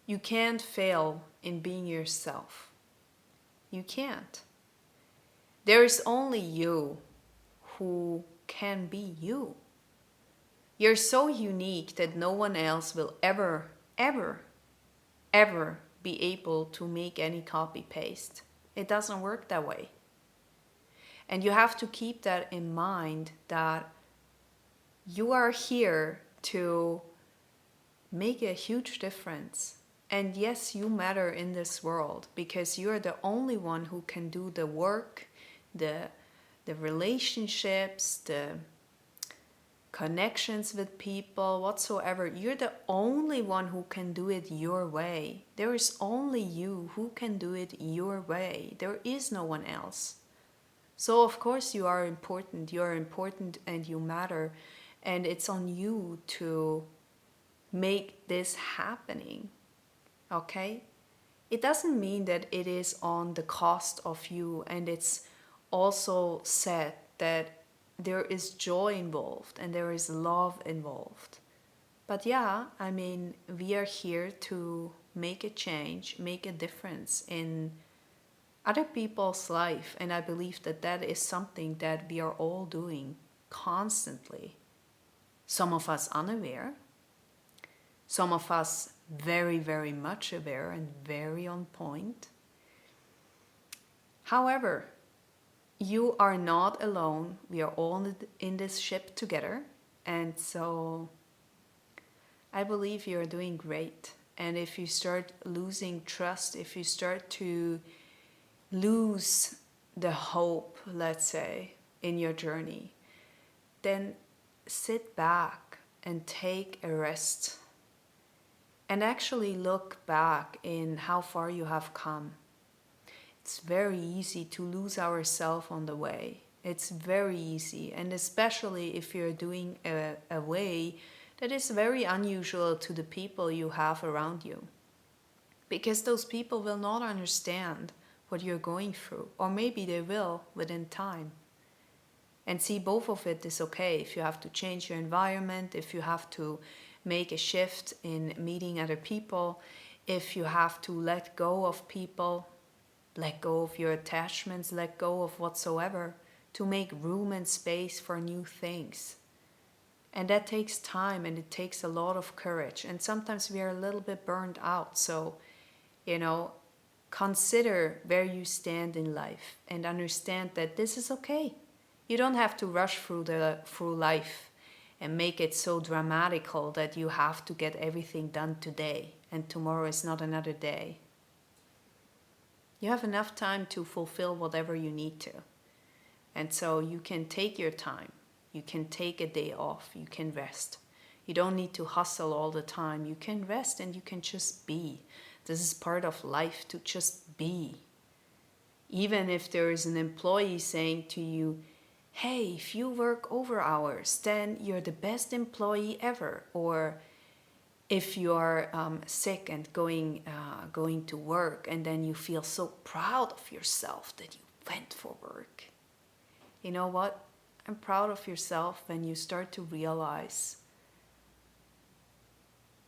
You can't fail in being yourself. You can't. There is only you who can be you. You're so unique that no one else will ever, ever, ever be able to make any copy paste. It doesn't work that way. And you have to keep that in mind, that you are here to make a huge difference. And yes, you matter in this world because you're the only one who can do the work, the relationships, the connections with people, whatsoever. You're the only one who can do it your way. There is only you who can do it your way. There is no one else. So of course you are important. You are important and you matter. And it's on you to make this happening. Okay? It doesn't mean that it is on the cost of you, and it's also said that there is joy involved and there is love involved. But yeah, I mean, we are here to make a change, make a difference in other people's life, and I believe that that is something that we are all doing constantly. Some of us unaware, some of us very, very much aware and very on point. However, you are not alone. We are all in this ship together. And so I believe you're doing great. And if you start losing trust, if you start to lose the hope, let's say, in your journey, then sit back and take a rest and actually look back in how far you have come. It's very easy to lose ourselves on the way. It's very easy, and especially if you're doing a way that is very unusual to the people you have around you. Because those people will not understand what you're going through, or maybe they will within time. And see, both of it is okay. If you have to change your environment, if you have to make a shift in meeting other people, if you have to let go of people, let go of your attachments, let go of whatsoever, to make room and space for new things. And that takes time, and it takes a lot of courage. And sometimes we are a little bit burned out. So, consider where you stand in life and understand that this is okay. You don't have to rush through life and make it so dramatical that you have to get everything done today and tomorrow is not another day. You have enough time to fulfill whatever you need to. And so you can take your time. You can take a day off. You can rest. You don't need to hustle all the time. You can rest and you can just be. This is part of life, to just be. Even if there is an employee saying to you, hey, if you work over hours, then you're the best employee ever. Or if you're sick and going to work, and then you feel so proud of yourself that you went for work. You know what? I'm proud of yourself when you start to realize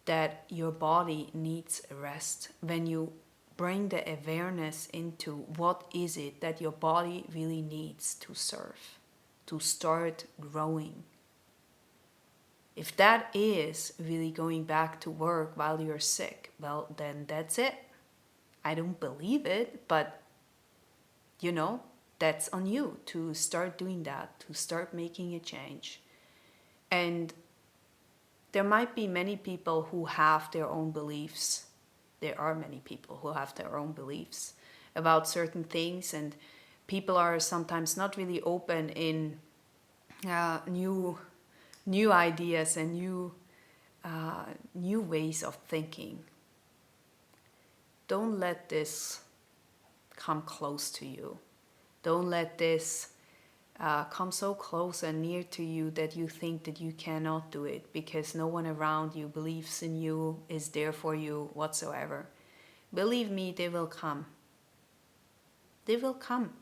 that your body needs a rest. When you bring the awareness into what is it that your body really needs to serve, to start growing. If that is really going back to work while you're sick, well, then that's it. I don't believe it, but that's on you to start doing that, to start making a change. And there might be many people who have their own beliefs. There are many people who have their own beliefs about certain things, and people are sometimes not really open in new ideas and new ways of thinking. Don't let this come close to you. Don't let this come so close and near to you that you think that you cannot do it because no one around you believes in you, is there for you whatsoever. Believe me, they will come. They will come.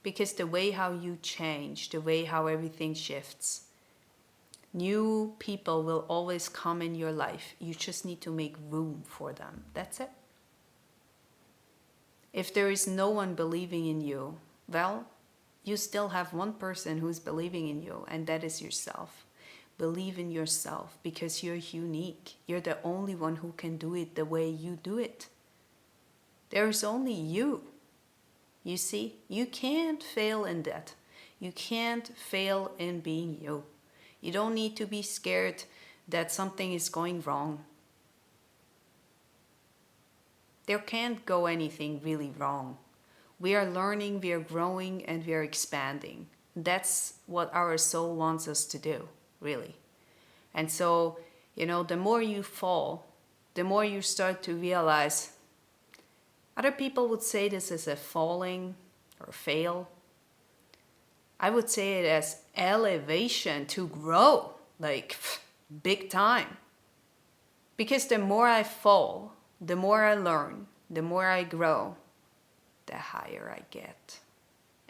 Because the way how you change, the way how everything shifts, New people will always come in your life. You just need to make room for them. That's it. If there is no one believing in you, well, you still have one person who's believing in you, and that is yourself. Believe in yourself because you're unique. You're the only one who can do it the way you do it. There's only you. You see, you can't fail in that. You can't fail in being you. You don't need to be scared that something is going wrong. There can't go anything really wrong. We are learning, we are growing, and we are expanding. That's what our soul wants us to do, really. And so, the more you fall, the more you start to realize other people would say this as a falling or fail. I would say it as elevation to grow, like big time. Because the more I fall, the more I learn, the more I grow, the higher I get,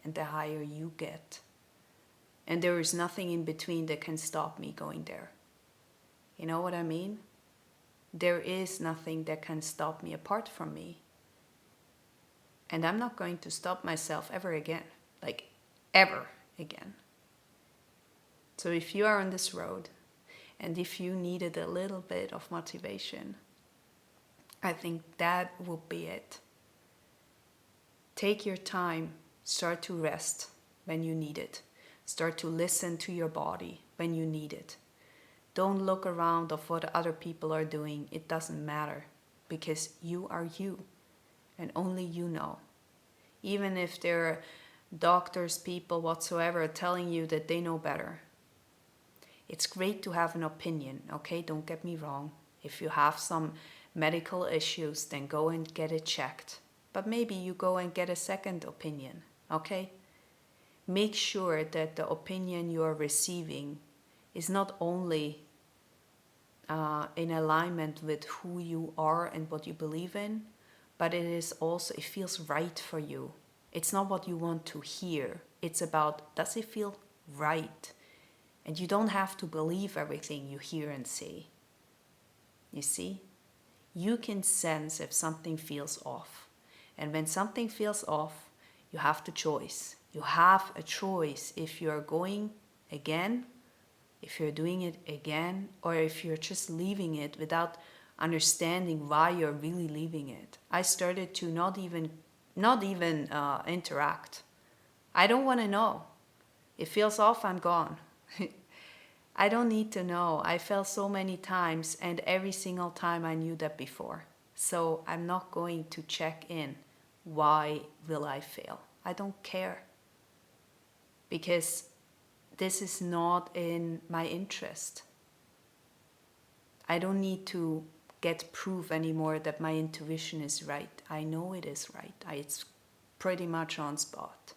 and the higher you get. And there is nothing in between that can stop me going there. You know what I mean? There is nothing that can stop me apart from me. And I'm not going to stop myself ever again. Like, ever again. So if you are on this road, and if you needed a little bit of motivation, I think that will be it. Take your time. Start to rest when you need it. Start to listen to your body when you need it. Don't look around of what other people are doing. It doesn't matter because you are you and only you know. Even if there are doctors, people, whatsoever telling you that they know better. It's great to have an opinion, okay? Don't get me wrong. If you have some medical issues, then go and get it checked. But maybe you go and get a second opinion, okay? Make sure that the opinion you are receiving is not only in alignment with who you are and what you believe in, but it feels right for you. It's not what you want to hear. It's about, does it feel right? And you don't have to believe everything you hear and see. You see? You can sense if something feels off. And when something feels off, you have the choice. You have a choice if you're going again, if you're doing it again, or if you're just leaving it without understanding why you're really leaving it. I started to not even interact. I don't want to know. It feels off, I'm gone. I don't need to know. I fell so many times, and every single time I knew that before. So I'm not going to check in. Why will I fail? I don't care. Because this is not in my interest. I don't need to get proof anymore that my intuition is right. I know it is right. It's pretty much on spot.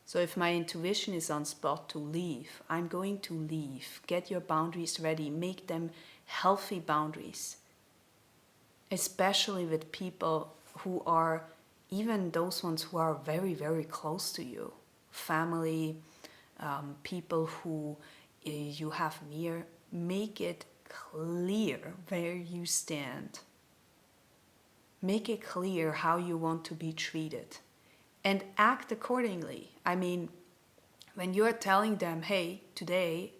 So if my intuition is on spot to leave, I'm going to leave. Get your boundaries ready. Make them healthy boundaries. Especially with people who are, even those ones who are very, very close to you. Family, people who you have near. Make it clear where you stand. Make it clear how you want to be treated. And act accordingly. I mean, when you're telling them, hey, today,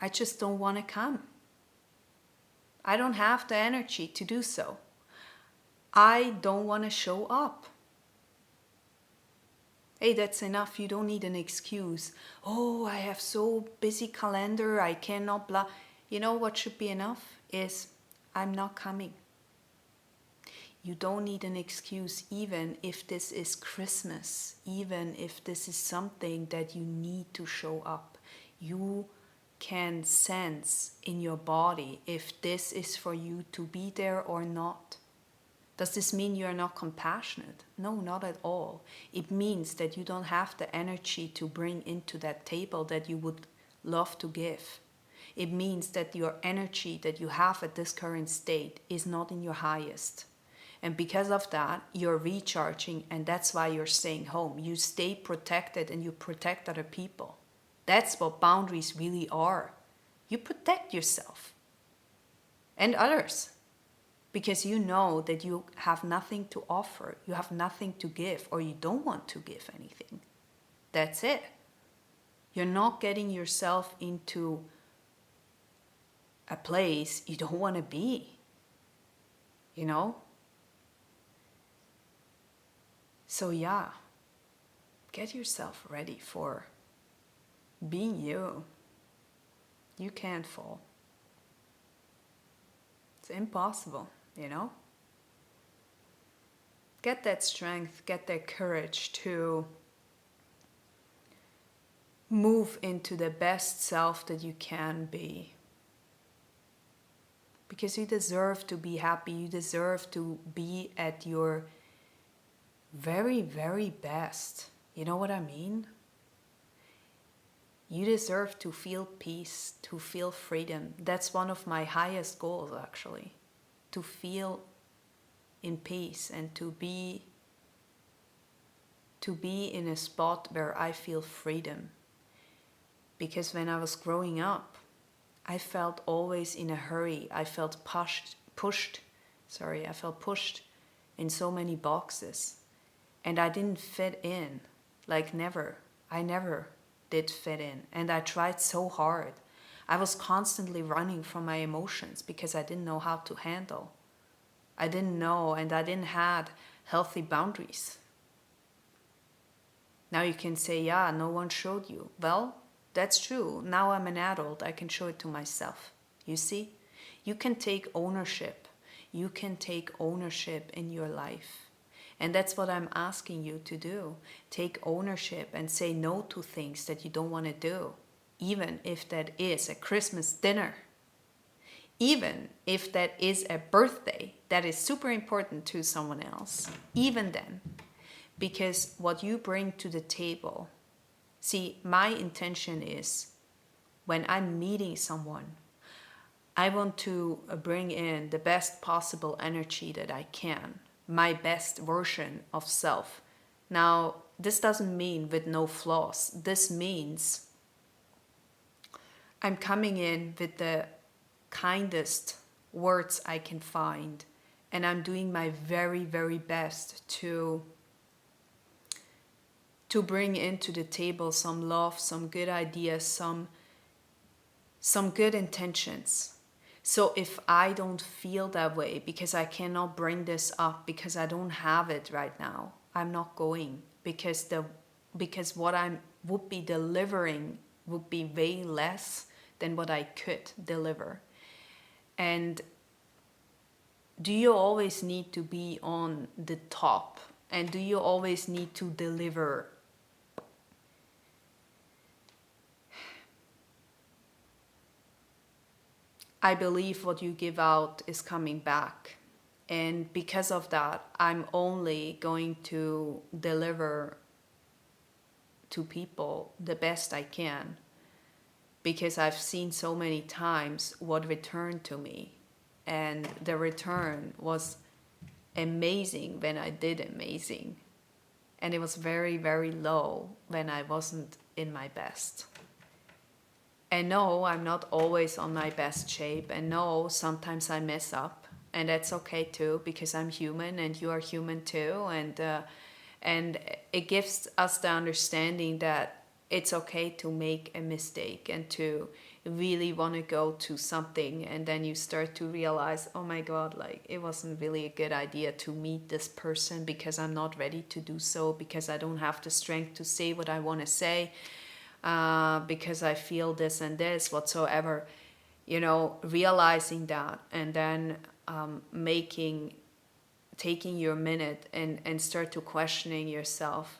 I just don't want to come. I don't have the energy to do so. I don't want to show up. Hey, that's enough. You don't need an excuse. Oh, I have so busy calendar. I cannot blah. You know what should be enough is I'm not coming. You don't need an excuse even if this is Christmas, even if this is something that you need to show up. You can sense in your body if this is for you to be there or not. Does this mean you are not compassionate? No, not at all. It means that you don't have the energy to bring into that table that you would love to give. It means that your energy that you have at this current state is not in your highest. And because of that, you're recharging, and that's why you're staying home. You stay protected and you protect other people. That's what boundaries really are. You protect yourself and others because you know that you have nothing to offer, you have nothing to give, or you don't want to give anything. That's it. You're not getting yourself into a place you don't want to be, you know? So, yeah, get yourself ready for being you. You can't fall. It's impossible, you know? Get that strength, get that courage to move into the best self that you can be. Because you deserve to be happy, you deserve to be at your very, very best. You know what I mean? You deserve to feel peace, to feel freedom. That's one of my highest goals, actually. To feel in peace and to be in a spot where I feel freedom. Because when I was growing up, I felt always in a hurry. I felt pushed in so many boxes. And I didn't fit in, like never. I never did fit in. And I tried so hard. I was constantly running from my emotions because I didn't know how to handle. I didn't know, and I didn't have healthy boundaries. Now you can say, yeah, no one showed you. Well, that's true. Now I'm an adult. I can show it to myself. You see? You can take ownership. You can take ownership in your life. And that's what I'm asking you to do. Take ownership and say no to things that you don't want to do. Even if that is a Christmas dinner. Even if that is a birthday that is super important to someone else. Even then. Because what you bring to the table. See, my intention is when I'm meeting someone, I want to bring in the best possible energy that I can, my best version of self. Now, this doesn't mean with no flaws. This means I'm coming in with the kindest words I can find, and I'm doing my very, very best to bring into the table some love, some good ideas, some good intentions. So if I don't feel that way because I cannot bring this up because I don't have it right now, I'm not going because what I would be delivering would be way less than what I could deliver. And do you always need to be on the top? And do you always need to deliver? I believe what you give out is coming back. And because of that, I'm only going to deliver to people the best I can. Because I've seen so many times what returned to me. And the return was amazing when I did amazing. And it was very, very low when I wasn't in my best. And no, I'm not always on my best shape. And no, sometimes I mess up. And that's okay too, because I'm human and you are human too. And it gives us the understanding that it's okay to make a mistake and to really want to go to something. And then you start to realize, oh my God, like it wasn't really a good idea to meet this person because I'm not ready to do so, because I don't have the strength to say what I want to say. Because I feel this and this whatsoever, realizing that, and then taking your minute and start to questioning yourself.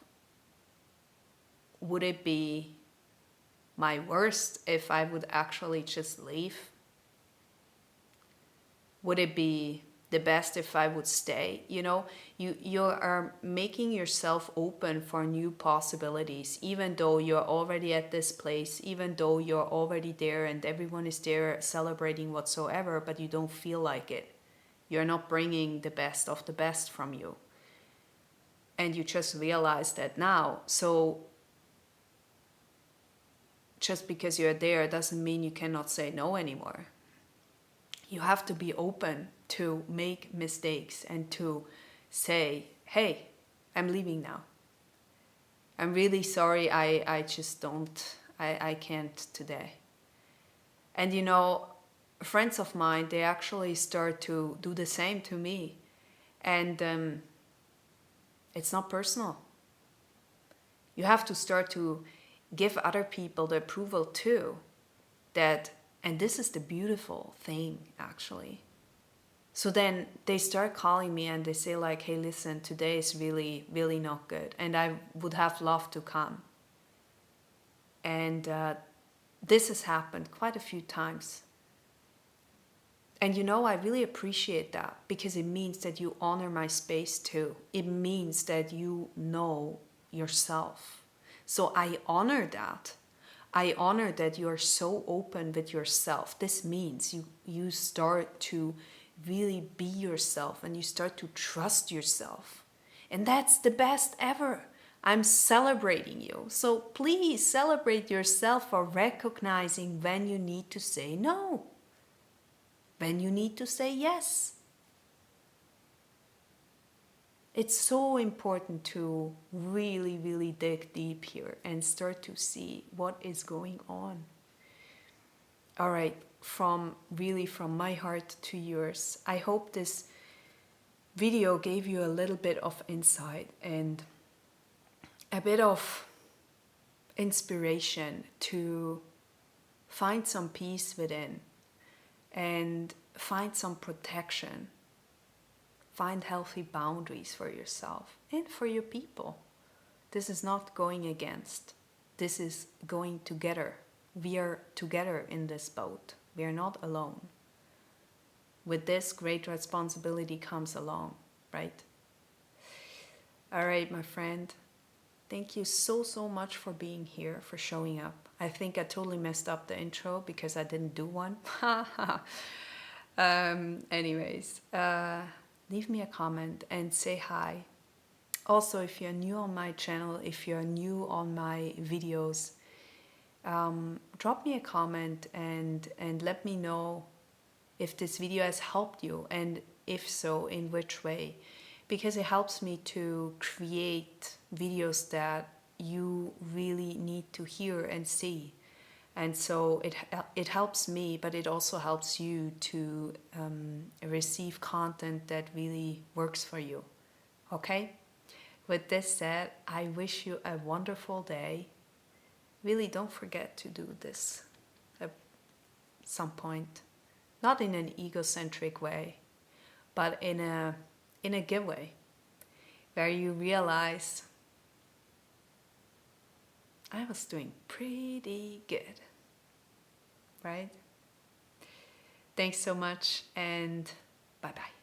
Would it be my worst if I would actually just leave? Would it be the best if I would stay? You are making yourself open for new possibilities, even though you're already at this place, even though you're already there and everyone is there celebrating whatsoever, but you don't feel like it. You're not bringing the best of the best from you. And you just realize that now. So just because you're there doesn't mean you cannot say no anymore. You have to be open to make mistakes and to say, hey, I'm leaving now. I'm really sorry, I just don't, I can't today. And you know, friends of mine, they actually start to do the same to me. And it's not personal. You have to start to give other people the approval too. That, and this is the beautiful thing actually. So then they start calling me and they say like, hey, listen, today is really, really not good. And I would have loved to come. And this has happened quite a few times. And you know, I really appreciate that because it means that you honor my space too. It means that you know yourself. So I honor that. I honor that you are so open with yourself. This means you start to really be yourself and you start to trust yourself. And that's the best ever. I'm celebrating you. So please celebrate yourself for recognizing when you need to say no, when you need to say yes. It's so important to really, really dig deep here and start to see what is going on. All right, from my heart to yours, I hope this video gave you a little bit of insight and a bit of inspiration to find some peace within and find some protection. Find healthy boundaries for yourself and for your people. This is not going against. This is going together. We are together in this boat. We are not alone. With this, great responsibility comes along, right? All right, my friend. Thank you so, so much for being here, for showing up. I think I totally messed up the intro because I didn't do one. Anyways, leave me a comment and say hi. Also, if you're new on my channel, if you're new on my videos, drop me a comment and let me know if this video has helped you, and if so, in which way. Because it helps me to create videos that you really need to hear and see. And so it helps me, but it also helps you to receive content that really works for you. Okay? With this said, I wish you a wonderful day. Really don't forget to do this at some point. Not in an egocentric way, but in a good way, where you realize I was doing pretty good, right? Thanks so much, and bye-bye.